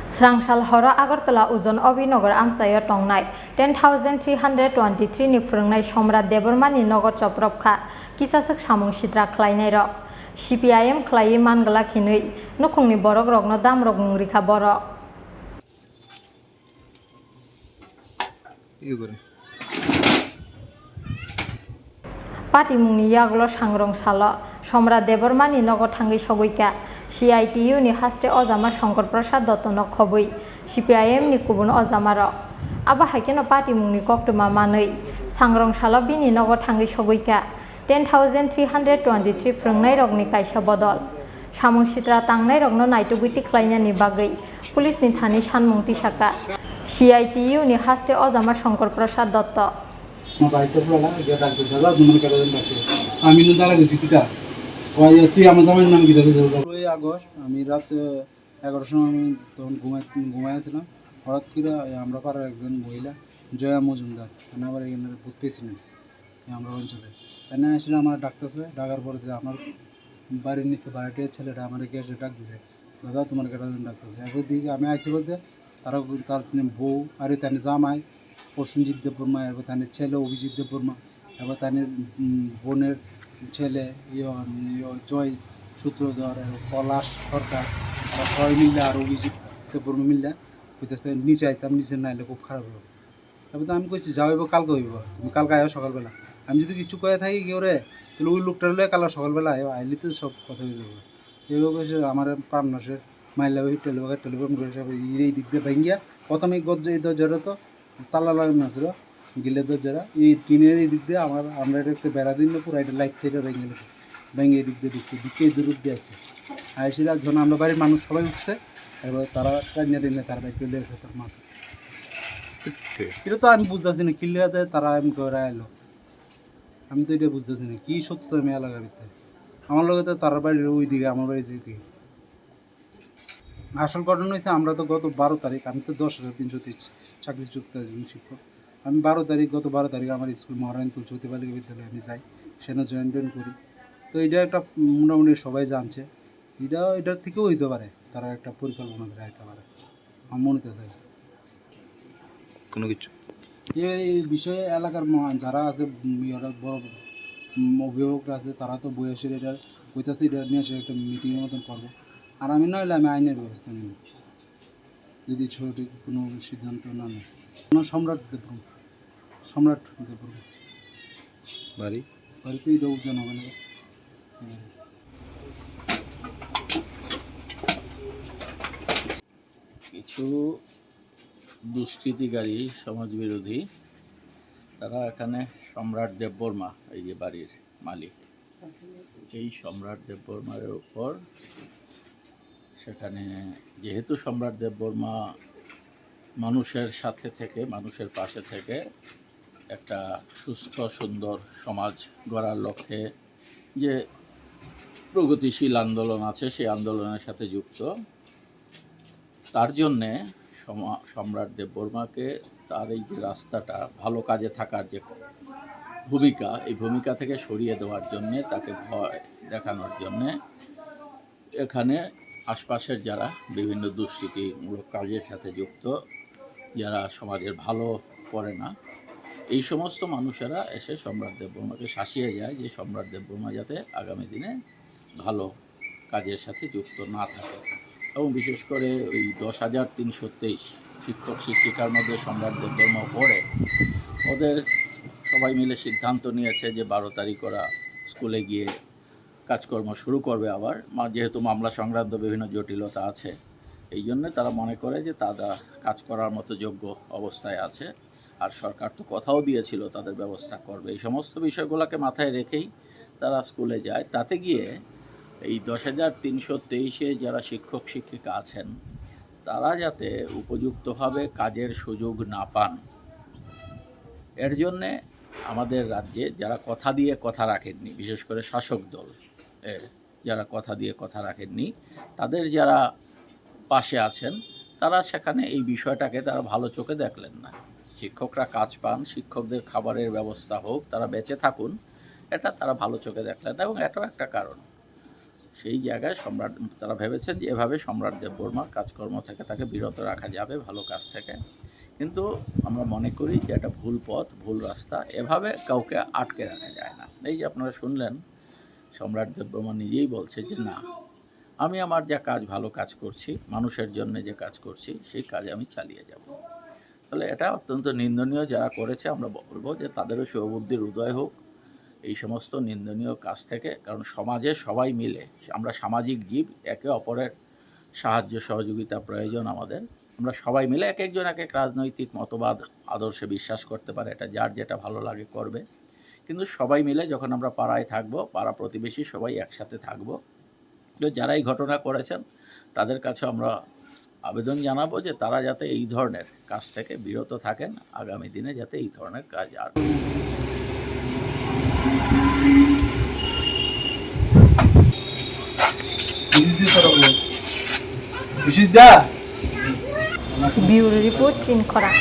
Srangsal Horo Agartala Uzon Obinogor Amsayo Tongnai 10,323 ni Phrwngnai Samrat Debbarmani Nogo Choprobmung Kisasak Samung Sitra Khlainairokni CPIM Khlai Mangala Khinui Nukungni Borok Rokno Damrokmung Rikha Borok Patimungni Yaglo Srangsal Samrat Debbarmani Nogo Thangi Sogoika CITU ni haste Ojamar Shankar Prasad Dottono Khobui CPIM ni Kubun Ojamaro Aba Haikeno Patimungni Koktuma Manui Srangsal bini Nogo Thangi Sogoika 10,323 Phrwngnai Kaisa Bodol Samung Sitra Khlainairokno Naitugui Khlainani Bagui Police ni Thani Sanmung Tisaka CITU ni haste Ojamar Shankar Prasad Dotto আমি দ্বারা গেছি কিতা তুই আমার জামাইয়ের নাম কিতা August আমি রাত 11টার সময় আমি তখন ঘুমাইছিলাম হঠাৎ করে আমরা পাড়ার একজন মহিলা জয়া মজুমদার আবার এখানে ভূত পেয়েছিলেন আমরা অঞ্চলে এনে আসলে আমার ডাকতেছে ডাকার পরে আমার বাড়ির নিচে বাড়িটির ছেলেটা আমার গ্যাসে ডাক দিছে দাদা তোমার কেটা ডাকতেছে এরপর দিকে আমি আইসি বলতে তারা তার বউ আর তার জামাই প্রসেনজিৎ দেববর্মা এরপর তার ছেলে অভিজিৎ দেববর্মা এবার তার বোনের ছেলে জয় সূত্রধর পলাশ সরকার সবাই মিললে আর অভিজিৎ দেববর্মা মিললে হইতেছে নিচে আইতাম নিচে না এলে খুব খারাপ হবে তারপর তো আমি কইছি যাও এবার কালকে হইব তুমি কালকে আয়ো সকালবেলা আমি যদি কিছু কয়ে থাকি কেউ রে তাহলে ওই লোকটা হলে কাল সকালবেলা আয়ো আইলে তো সব কথা হয়ে যাবে এইভাবে কইছে আমার প্রাণনাশের মাইলা টেলিফোন করে সব এই দিক দিয়ে ভেঙ্গিয়া প্রথমে এই দরজাটা তো তালা লাগানো আছে গিলে দরজাটা এই টিনের এই দিক দিয়ে আমরা একটা বেড়া দিন পুরো একটা লাইট থেকে ভেঙে এই দিক দিয়ে ঢুকছে দিকে দূর দিয়ে আছে আইসিরা যখন আমরা বাড়ির মানুষ সবাই উঠছে এবার তারা টেনে তার বাইক চলে আছে তার মাথা এটা তো আমি বুঝতেছি না কিল্লাতে তারা আমি করে এলো আমি তো এটা বুঝতেছি না কি সত্য আমি এলাকার ভিতরে আমার লোক তো তার বাড়ির ওই দিকে আমার বাড়ির দিকে আসল ঘটনা হয়েছে আমরা তো গত 12 তারিখ আমি তো 10,330 চাকরি চুক্তি শিক্ষক আমি গত 12 তারিখ আমার স্কুল মহারায়ণ তুলসী বালিকা বিদ্যালয়ে আমি যাই সেখানে জয়েন করি তো এটা একটা মোটামুটি সবাই জানছে এটার থেকেও হইতে পারে তারা একটা পরিকল্পনা করে আইতে পারে আমার মনে তো থাকে কোনো কিছু এই বিষয়ে এলাকার যারা আছে বড় অভিভাবকরা আছে তারা তো বয়সের এটা কইতাছে এটা নিয়ে এসে একটা মিটিংয়ের মতন করবো আর আমি নইলে আমি আইনের ব্যবস্থা নিই যদি সঠিক কোনো সিদ্ধান্ত না নেয় সম্রাট দেববর্মা বাড়িতে এটা উদ্যান হবে না কিছু দুষ্কৃতিকারী সমাজবিরোধী তারা এখানে সম্রাট দেববর্মা এই যে বাড়ির মালিক এই সম্রাট দেববর্মার উপর সেখানে যেহেতু সম্রাট দেববর্মা মানুষের সাথে থেকে মানুষের পাশে থেকে একটা সুস্থ সুন্দর সমাজ গড়ার লক্ষ্যে যে প্রগতিশীল আন্দোলন আছে সেই আন্দোলনের সাথে যুক্ত তার জন্যে সম্রাট দেববর্মাকে তার এই যে রাস্তাটা ভালো কাজে থাকার যে ভূমিকা এই ভূমিকা থেকে সরিয়ে দেওয়ার জন্যে তাকে ভয় দেখানোর জন্যে এখানে আশপাশের যারা বিভিন্ন দুষ্কৃতিমূলক কাজের সাথে যুক্ত যারা সমাজের ভালো করে না এই সমস্ত মানুষেরা এসে সম্রাট দেববর্মাকে শাসিয়ে যায় যে সম্রাট দেববর্মা যাতে আগামী দিনে ভালো কাজের সাথে যুক্ত না থাকে এবং বিশেষ করে ওই 10,323 শিক্ষক শিক্ষিকার মধ্যে সম্রাট দেববর্মা পড়ে ওদের সবাই মিলে সিদ্ধান্ত নিয়েছে যে 12 তারিখ ওরা স্কুলে গিয়ে কাজকর্ম শুরু করবে আবার যেহেতু মামলা সংক্রান্ত বিভিন্ন জটিলতা আছে এই জন্যে তারা মনে করে যে তারা কাজ করার মতো যোগ্য অবস্থায় আছে আর সরকার তো কথাও দিয়েছিল তাদের ব্যবস্থা করবে এই সমস্ত বিষয়গুলোকে মাথায় রেখেই তারা স্কুলে যায় তাতে গিয়ে এই 10,323-এ যারা শিক্ষক শিক্ষিকা আছেন তারা যাতে উপযুক্তভাবে কাজের সুযোগ না পান এর জন্যে আমাদের রাজ্যে যারা কথা দিয়ে কথা রাখেননি বিশেষ করে শাসক দল যারা কথা দিয়ে কথা রাখেননি তাদের যারা পাশে আছেন তারা সেখানে এই বিষয়টাকে তারা ভালো চোখে দেখলেন না শিক্ষকরা কাজ পান শিক্ষকদের খাবারের ব্যবস্থা হোক তারা বেঁচে থাকুন এটা তারা ভালো চোখে দেখলেন না এবং এটাও একটা কারণ সেই জায়গায় সম্রাট তারা ভেবেছেন যে এভাবে সম্রাট দেববর্মার কাজকর্ম থেকে তাকে বিরত রাখা যাবে ভালো কাজ থেকে, কিন্তু আমরা মনে করি যে এটা ভুল পথ, ভুল রাস্তা, এভাবে কাউকে আটকে রাখা যায় না। এই যে আপনারা শুনলেন সম্রাট দেববর্মা নিজেই বলছে যে না, আমি আমার যা কাজ ভালো কাজ করছি, মানুষের জন্য যে কাজ করছি সেই কাজ আমি চালিয়ে যাব। তাহলে এটা অত্যন্ত নিন্দনীয় যারা করেছে, আমরা বলবো যে তাদেরও সুবুদ্ধির উদয় হোক এই সমস্ত নিন্দনীয় কাজ থেকে। কারণ সমাজে সবাই মিলে, আমরা সামাজিক জীব, একে অপরের সাহায্য সহযোগিতা প্রয়োজন আমাদের। আমরা সবাই মিলে এক একজন এক এক রাজনৈতিক মতবাদ আদর্শে বিশ্বাস করতে পারে, এটা যার যেটা ভালো লাগে করবে, কিন্তু সবাই মিলে যখন আমরা পাড়ায় থাকবো, পাড়া প্রতিবেশী সবাই একসাথে থাকবো, তো যারা এই ঘটনা করেছেন তাদের কাছে আমরা আবেদন জানাবো যে তারা যাতে এই ধরনের কাজ থেকে বিরত থাকেন, আগামী দিনে যাতে এই ধরনের কাজ আর ব্যুরো রিপোর্ট, চিন খরাং।